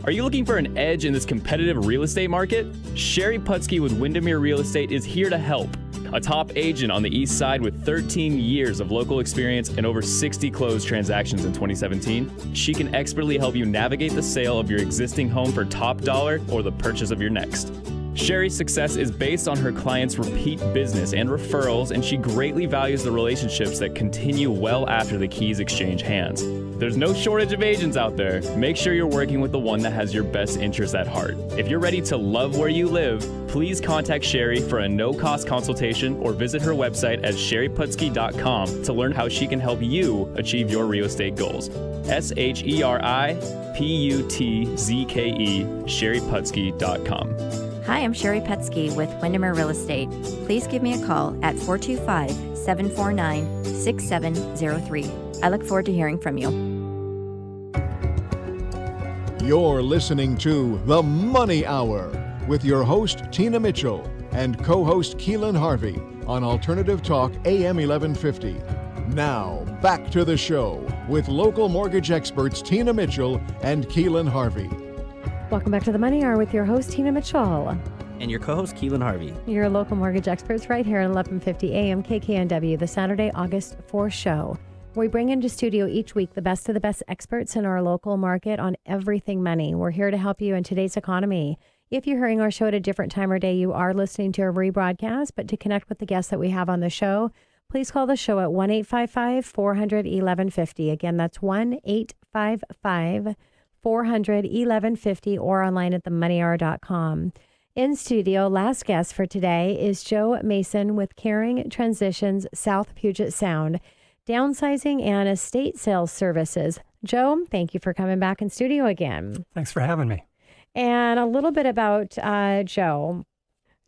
Are you looking for an edge in this competitive real estate market? Sheri Putzke with Windermere Real Estate is here to help. A top agent on the Eastside with 13 years of local experience and over 60 closed transactions in 2017, she can expertly help you navigate the sale of your existing home for top dollar or the purchase of your next. Sheri's success is based on her clients' repeat business and referrals, and she greatly values the relationships that continue well after the keys exchange hands. There's no shortage of agents out there. Make sure you're working with the one that has your best interests at heart. If you're ready to love where you live, please contact Sheri for a no-cost consultation or visit her website at sheriputzke.com to learn how she can help you achieve your real estate goals. SHERIPUTZKE, sheriputzke.com. Hi, I'm Sheri Putzke with Windermere Real Estate. Please give me a call at 425-749-6703. I look forward to hearing from you. You're listening to The Money Hour with your host, Tina Mitchell, and co-host Keelan Harvey on Alternative Talk AM 1150. Now, back to the show with local mortgage experts Tina Mitchell and Keelan Harvey. Welcome back to The Money Hour with your host, Tina Mitchell. And your co-host, Keelan Harvey. Your local mortgage experts right here at 1150 AM KKNW, the Saturday, August 4th show. We bring into studio each week the best of the best experts in our local market on everything money. We're here to help you in today's economy. If you're hearing our show at a different time or day, you are listening to a rebroadcast. But to connect with the guests that we have on the show, please call the show at 1-855-400-1150. Again, that's 1-855-400-1150 or online at themoneyhour.com. In studio, last guest for today is Joe Mason with Caring Transitions South Puget Sound, Downsizing and Estate Sales Services. Joe, thank you for coming back in studio again. Thanks for having me. And a little bit about Joe.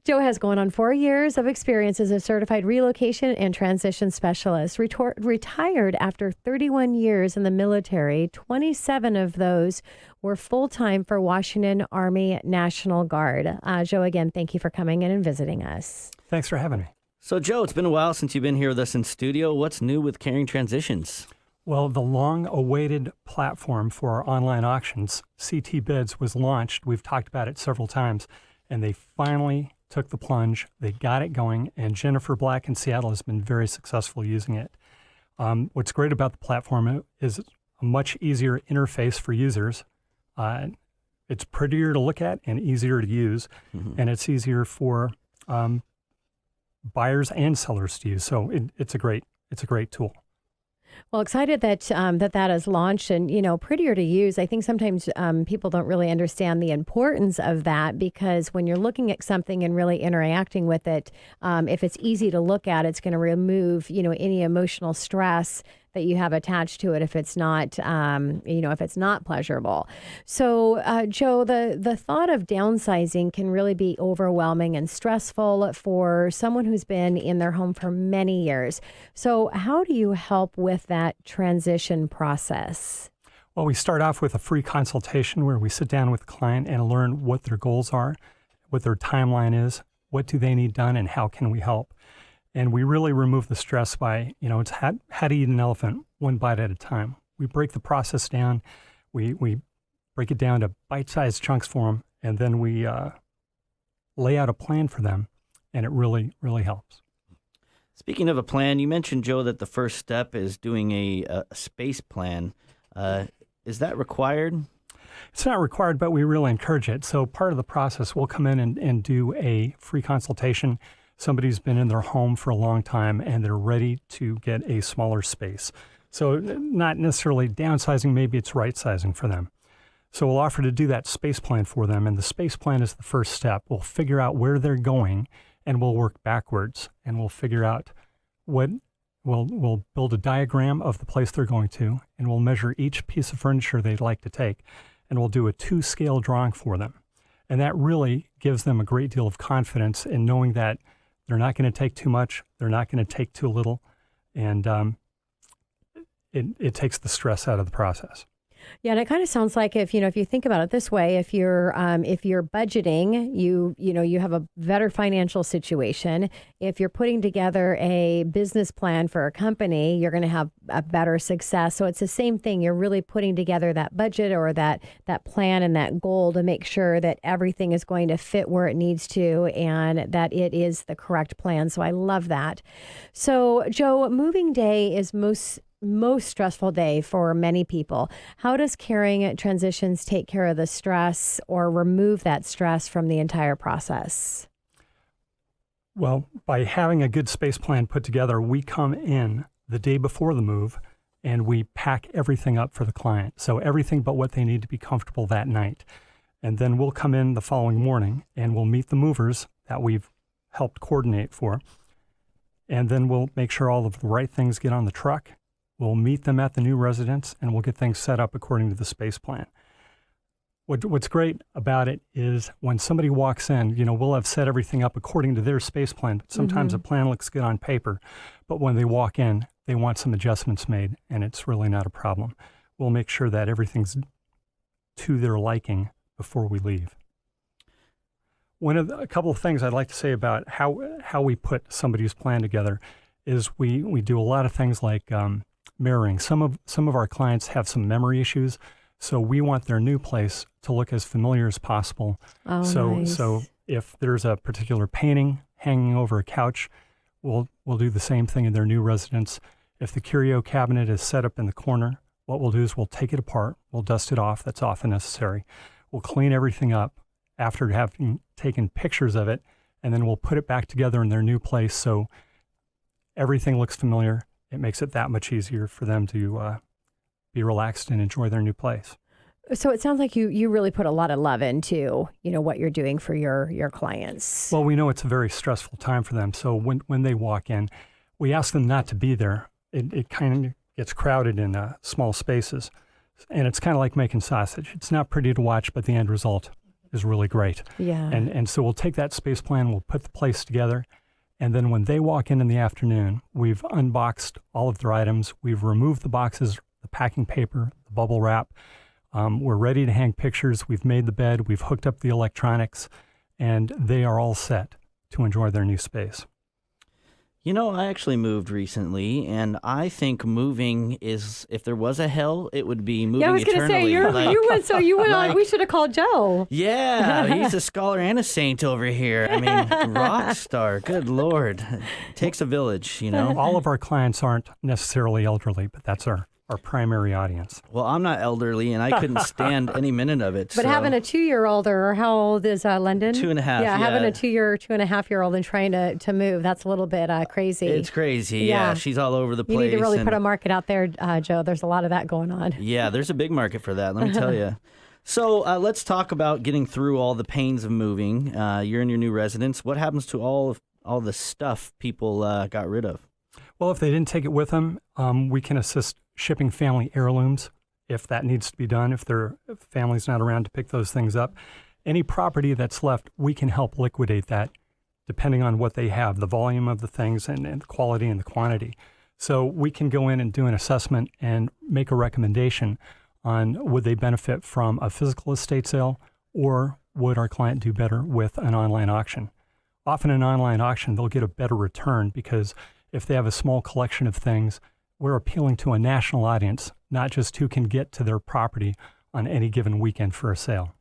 Joe has going on 4 years of experience as a certified relocation and transition specialist. Retired after 31 years in the military, 27 of those were full-time for Washington Army National Guard. Joe, again, thank you for coming in and visiting us. Thanks for having me. So, Joe, it's been a while since you've been here with us in studio. What's new with Caring Transitions? Well, the long-awaited platform for our online auctions, CT Bids, was launched. We've talked about it several times, and they finally took the plunge. They got it going, and Jennifer Black in Seattle has been very successful using it. What's great about the platform is a much easier interface for users. It's prettier to look at and easier to use, and it's easier for buyers and sellers to use. So it's a great tool. Well, excited that that is launched and, prettier to use. I think sometimes people don't really understand the importance of that, because when you're looking at something and really interacting with it, if it's easy to look at, it's going to remove, any emotional stress that you have attached to it if it's not, if it's not pleasurable. So, Joe, the thought of downsizing can really be overwhelming and stressful for someone who's been in their home for many years. So how do you help with that transition process? Well, we start off with a free consultation where we sit down with the client and learn what their goals are, what their timeline is, what do they need done, and how can we help. And we really remove the stress by, it's how to eat an elephant one bite at a time. We break the process down. We break it down to bite-sized chunks for them, and then we lay out a plan for them, and it really, really helps. Speaking of a plan, you mentioned, Joe, that the first step is doing a space plan. Is that required? It's not required, but we really encourage it. So part of the process, we'll come in and do a free consultation. Somebody's been in their home for a long time and they're ready to get a smaller space. So not necessarily downsizing, maybe it's right sizing for them. So we'll offer to do that space plan for them, and the space plan is the first step. We'll figure out where they're going and we'll work backwards, and we'll figure out we'll build a diagram of the place they're going to, and we'll measure each piece of furniture they'd like to take, and we'll do a 2-scale drawing for them. And that really gives them a great deal of confidence in knowing that they're not going to take too much, they're not going to take too little, and it takes the stress out of the process. Yeah, and it kind of sounds like if you think about it this way, if you're budgeting, you have a better financial situation. If you're putting together a business plan for a company, you're going to have a better success. So it's the same thing. You're really putting together that budget or that plan and that goal to make sure that everything is going to fit where it needs to and that it is the correct plan. So I love that. So, Joe, moving day is most stressful day for many people. How does Caring Transitions take care of the stress or remove that stress from the entire process? Well, by having a good space plan put together, we come in the day before the move and we pack everything up for the client. So everything but what they need to be comfortable that night. And then we'll come in the following morning and we'll meet the movers that we've helped coordinate for. And then we'll make sure all of the right things get on the truck. We'll meet them at the new residence, and we'll get things set up according to the space plan. What's great about it is when somebody walks in, we'll have set everything up according to their space plan. But sometimes a plan looks good on paper, but when they walk in, they want some adjustments made, and it's really not a problem. We'll make sure that everything's to their liking before we leave. A couple of things I'd like to say about how we put somebody's plan together is we do a lot of things like mirroring. Some of our clients have some memory issues, so we want their new place to look as familiar as possible. Oh, nice. So if there's a particular painting hanging over a couch, we'll do the same thing in their new residence. If the curio cabinet is set up in the corner, what we'll do is we'll take it apart, we'll dust it off. That's often necessary. We'll clean everything up after having taken pictures of it, and then we'll put it back together in their new place so everything looks familiar. It makes it that much easier for them to be relaxed and enjoy their new place. So it sounds like you really put a lot of love into, what you're doing for your clients. Well, we know it's a very stressful time for them. So when they walk in, we ask them not to be there. It kind of gets crowded in small spaces. And it's kind of like making sausage. It's not pretty to watch, but the end result is really great. Yeah. And so we'll take that space plan, we'll put the place together, and then when they walk in the afternoon, we've unboxed all of their items, we've removed the boxes, the packing paper, the bubble wrap. We're ready to hang pictures, we've made the bed, we've hooked up the electronics, and they are all set to enjoy their new space. I actually moved recently, and I think moving is, if there was a hell, it would be moving eternally. Yeah, I was going to say, you went on, we should have called Joe. Yeah, he's a scholar and a saint over here. I mean, rock star, good Lord. It takes a village, All of our clients aren't necessarily elderly, but that's our primary audience. Well, I'm not elderly, and I couldn't stand any minute of it. But having a 2-year-old, or how old is London? 2.5. Yeah, having a 2.5-year-old and trying to move, that's a little bit crazy. It's crazy, yeah. She's all over the place. You need to really put a market out there, Joe. There's a lot of that going on. Yeah, there's a big market for that, let me tell you. So let's talk about getting through all the pains of moving. You're in your new residence. What happens to all the stuff people got rid of? Well, if they didn't take it with them, we can assist shipping family heirlooms if that needs to be done, if their family's not around to pick those things up. Any property that's left, we can help liquidate that depending on what they have, the volume of the things and the quality and the quantity. So we can go in and do an assessment and make a recommendation on would they benefit from a physical estate sale, or would our client do better with an online auction. Often an online auction, they'll get a better return because if they have a small collection of things, we're appealing to a national audience, not just who can get to their property on any given weekend for a sale.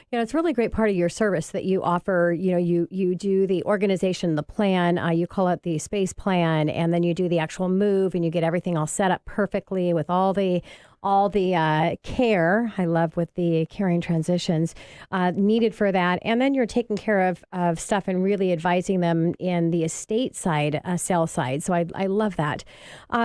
It's a really great part of your service that you offer. You do the organization, the plan, you call it the space plan, and then you do the actual move, and you get everything all set up perfectly with all the care. I love with the caring transitions needed for that. And then you're taking care of stuff and really advising them in the estate side, sale side. So I love that.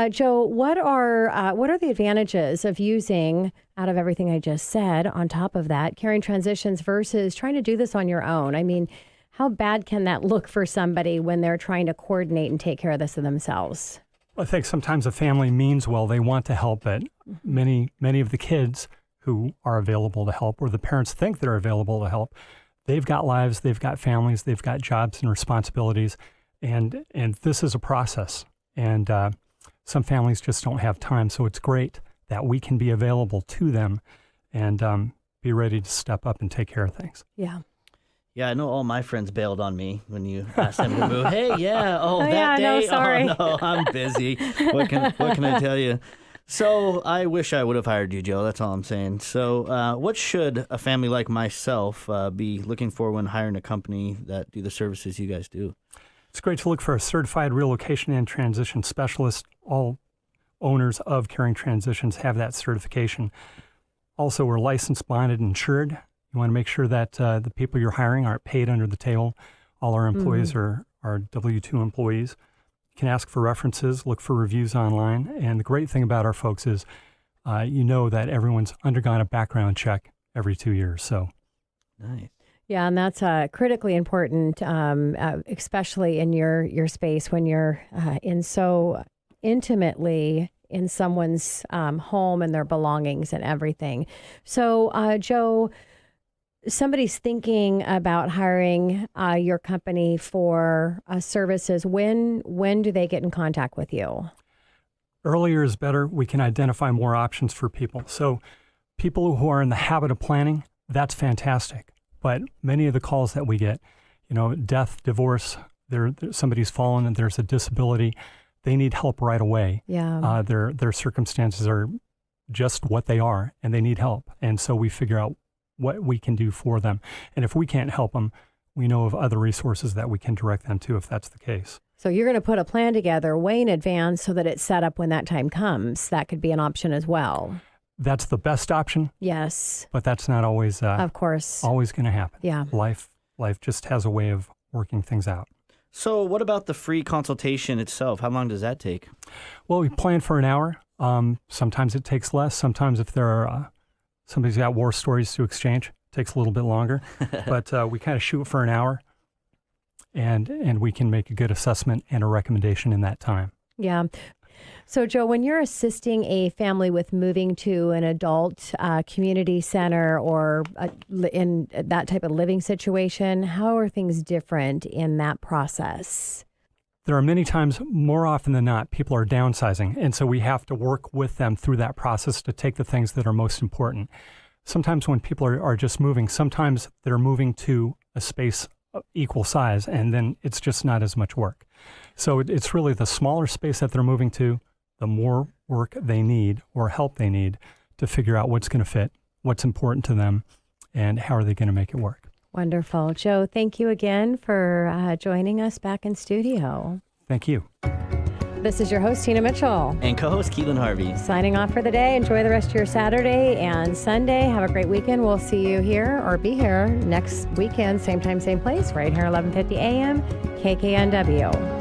Joe, what are the advantages of using, out of everything I just said, on top of that, caring transitions versus trying to do this on your own? I mean, how bad can that look for somebody when they're trying to coordinate and take care of this themselves? I think sometimes a family means well, they want to help, but many of the kids who are available to help, or the parents think they're available to help, they've got lives, they've got families, they've got jobs and responsibilities, and this is a process. And some families just don't have time, so it's great that we can be available to them and be ready to step up and take care of things. Yeah. Yeah, I know all my friends bailed on me when you asked them to move. Hey, that day. No, sorry. Oh, no, I'm busy. What can I tell you? So I wish I would have hired you, Joe. That's all I'm saying. So what should a family like myself be looking for when hiring a company that do the services you guys do? It's great to look for a certified relocation and transition specialist. All owners of Caring Transitions have that certification. Also, we're licensed, bonded, and insured. You want to make sure that the people you're hiring aren't paid under the table. All our employees are W-2 employees. You can ask for references, look for reviews online. And the great thing about our folks is that everyone's undergone a background check every 2 years. So, nice. Yeah, and that's critically important, especially in your space when you're in so intimately in someone's home and their belongings and everything. So, Joe, somebody's thinking about hiring your company for services. When do they get in contact with you? Earlier is better. We can identify more options for people. So people who are in the habit of planning, that's fantastic. But many of the calls that we get, death, divorce, somebody's fallen and there's a disability, they need help right away. Yeah. Their circumstances are just what they are, and they need help. And so we figure out what we can do for them. And if we can't help them, we know of other resources that we can direct them to if that's the case. So you're going to put a plan together way in advance so that it's set up when that time comes. That could be an option as well. That's the best option. Yes. But that's not always, of course, always going to happen. Yeah. Life just has a way of working things out. So what about the free consultation itself? How long does that take? Well, we plan for an hour. Sometimes it takes less. Sometimes if there are Somebody's got war stories to exchange. Takes a little bit longer, but we kind of shoot for an hour, and we can make a good assessment and a recommendation in that time. Yeah. So, Joe, when you're assisting a family with moving to an adult community center or in that type of living situation, how are things different in that process? There are many times, more often than not, people are downsizing, and so we have to work with them through that process to take the things that are most important. Sometimes when people are just moving, sometimes they're moving to a space equal size, and then it's just not as much work. So it's really the smaller space that they're moving to, the more work they need or help they need to figure out what's going to fit, what's important to them, and how are they going to make it work. Wonderful. Joe, thank you again for joining us back in studio. Thank you. This is your host, Tina Mitchell. And co-host Keelan Harvey. Signing off for the day. Enjoy the rest of your Saturday and Sunday. Have a great weekend. We'll see you here or be here next weekend, same time, same place, right here, 11:50 a.m., KKNW.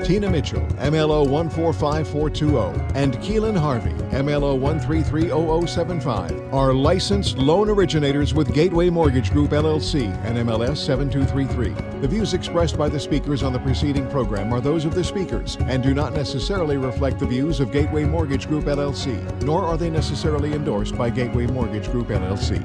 Tina Mitchell, MLO 145420, and Keelan Harvey, MLO 1330075, are licensed loan originators with Gateway Mortgage Group, LLC, and MLS 7233. The views expressed by the speakers on the preceding program are those of the speakers and do not necessarily reflect the views of Gateway Mortgage Group, LLC, nor are they necessarily endorsed by Gateway Mortgage Group, LLC.